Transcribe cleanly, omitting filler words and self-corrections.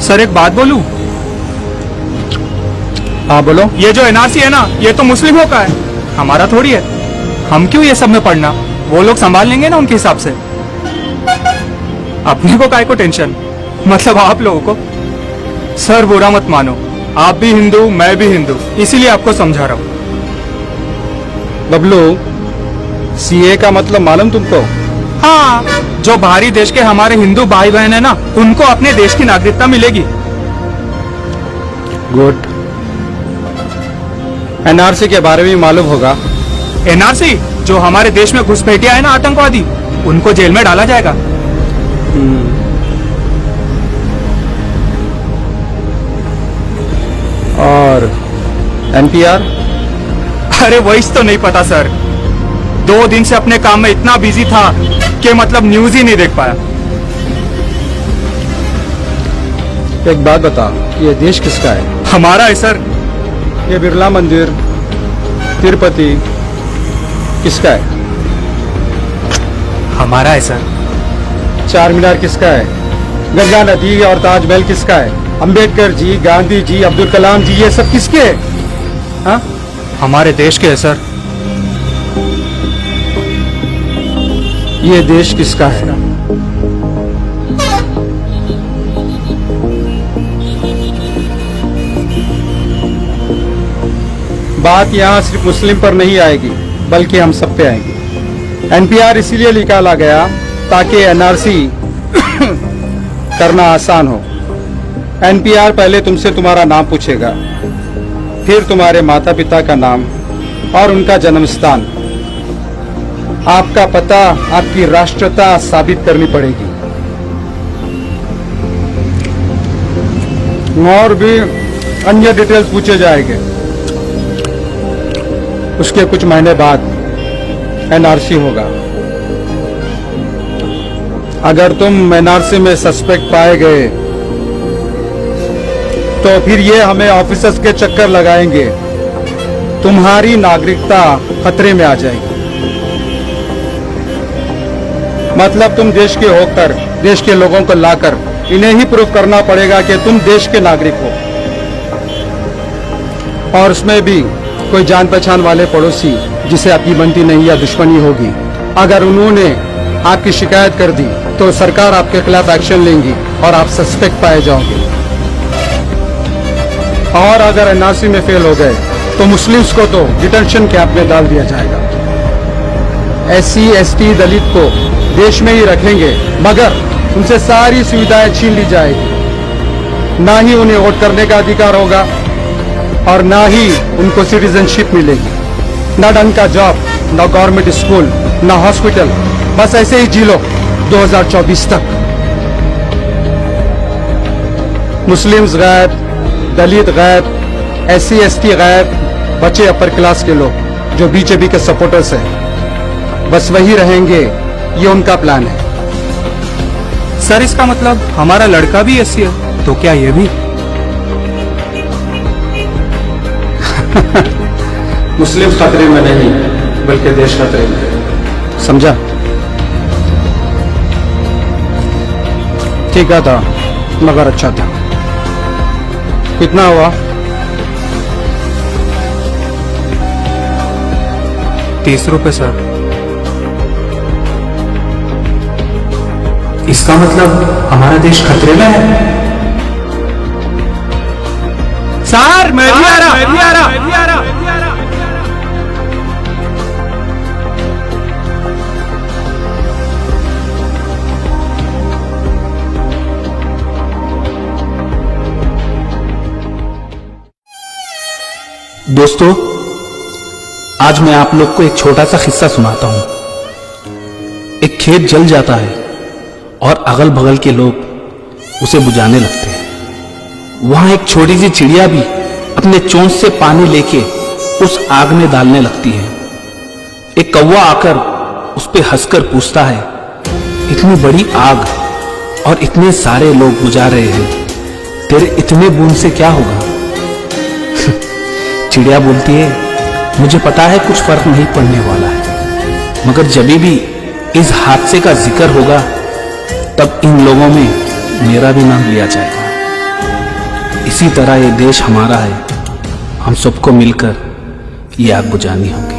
Sir एक बात बोलूं? हाँ बोलो। ये जो एनआरसी है ना, ये तो मुस्लिमों का है, हमारा थोड़ी है। हम क्यों ये सब में पढ़ना? वो लोग संभाल लेंगे ना उनके हिसाब से। अपने को काय को टेंशन, मतलब आप लोगों को। सर बुरा मत मानो, आप भी हिंदू मैं भी हिंदू, इसीलिए आपको समझा रहा हूँ। बबलू, सीए का मतलब मालूम तुमको? हाँ, जो बाहरी देश के हमारे हिंदू भाई बहन है ना, उनको अपने देश की नागरिकता मिलेगी। गुड। एनआरसी के बारे में मालूम होगा? एनआरसी जो हमारे देश में घुसपैठिया है ना, आतंकवादी, उनको जेल में डाला जाएगा। और एनपीआर? अरे वही तो नहीं पता सर, 2 दिन से अपने काम में इतना बिजी था कि मतलब न्यूज ही नहीं देख पाया। एक बात बता, ये देश किसका है? हमारा है सर। ये बिरला मंदिर, तिरुपति किसका है? हमारा है सर। चार मीनार किसका है? गंगा नदी और ताजमहल किसका है? अंबेडकर जी, गांधी जी, अब्दुल कलाम जी, ये सब किसके हैं? हाँ? हमारे देश के है सर। ये देश किसका है? बात यहाँ सिर्फ मुस्लिम पर नहीं आएगी, बल्कि हम सब पे आएगी। एनपीआर इसीलिए निकाला गया ताकि एनआरसी करना आसान हो। एनपीआर पहले तुमसे तुम्हारा नाम पूछेगा, फिर तुम्हारे माता पिता का नाम और उनका जन्म स्थान। आपका पता, आपकी राष्ट्रीयता साबित करनी पड़ेगी। और भी अन्य डिटेल्स पूछे जाएंगे। उसके कुछ महीने बाद एनआरसी होगा। अगर तुम एनआरसी में सस्पेक्ट पाए गए तो फिर ये हमें ऑफिसर्स के चक्कर लगाएंगे, तुम्हारी नागरिकता खतरे में आ जाएगी। मतलब तुम देश के होकर देश के लोगों को लाकर इन्हें ही प्रूफ करना पड़ेगा कि तुम देश के नागरिक हो। और उसमें भी कोई जान पहचान वाले पड़ोसी जिसे आपकी बनती नहीं या दुश्मनी होगी, अगर उन्होंने आपकी शिकायत कर दी तो सरकार आपके खिलाफ एक्शन लेंगी और आप सस्पेक्ट पाए जाओगे। और अगर एनआरसी में फेल हो गए तो मुस्लिम्स को तो डिटेंशन कैंप में डाल दिया जाएगा। एससी, एसटी, दलित को देश में ही रखेंगे, मगर उनसे सारी सुविधाएं छीन ली जाएगी। ना ही उन्हें वोट करने का अधिकार होगा और ना ही उनको सिटीजनशिप मिलेगी। ना ढंग का जॉब, ना गवर्नमेंट स्कूल, ना हॉस्पिटल, बस ऐसे ही जी लो 2024 तक। मुस्लिम्स गायब, दलित गायब, एससी, एसटी गायब, बचे अपर क्लास के लोग जो बीजेपी के सपोर्टर्स हैं, बस वही रहेंगे। ये उनका प्लान है। सर इसका मतलब हमारा लड़का भी एससी है, तो क्या ये भी? मुस्लिम खतरे में नहीं, बल्कि देश खतरे में। समझा? ठीक था, मगर अच्छा था। कितना हुआ? 30 रुपए सर। इसका मतलब हमारा देश खतरे में है। सर मैं भी आ रहा। दोस्तों, आज मैं आप लोग को एक छोटा सा किस्सा सुनाता हूं। एक खेत जल जाता है और अगल बगल के लोग उसे बुझाने लगते हैं। वहां एक छोटी सी चिड़िया भी अपने चोंच से पानी लेके उस आग में डालने लगती है। एक कौवा आकर उस पे हंसकर पूछता है, इतनी बड़ी आग और इतने सारे लोग बुझा रहे हैं, तेरे इतने बूंद से क्या होगा? चिड़िया बोलती है, मुझे पता है कुछ फर्क नहीं पड़ने वाला है, मगर जब भी इस हादसे का जिक्र होगा तब इन लोगों में मेरा भी नाम लिया जाएगा। इसी तरह ये देश हमारा है, हम सबको मिलकर ये आग बुझानी होगी।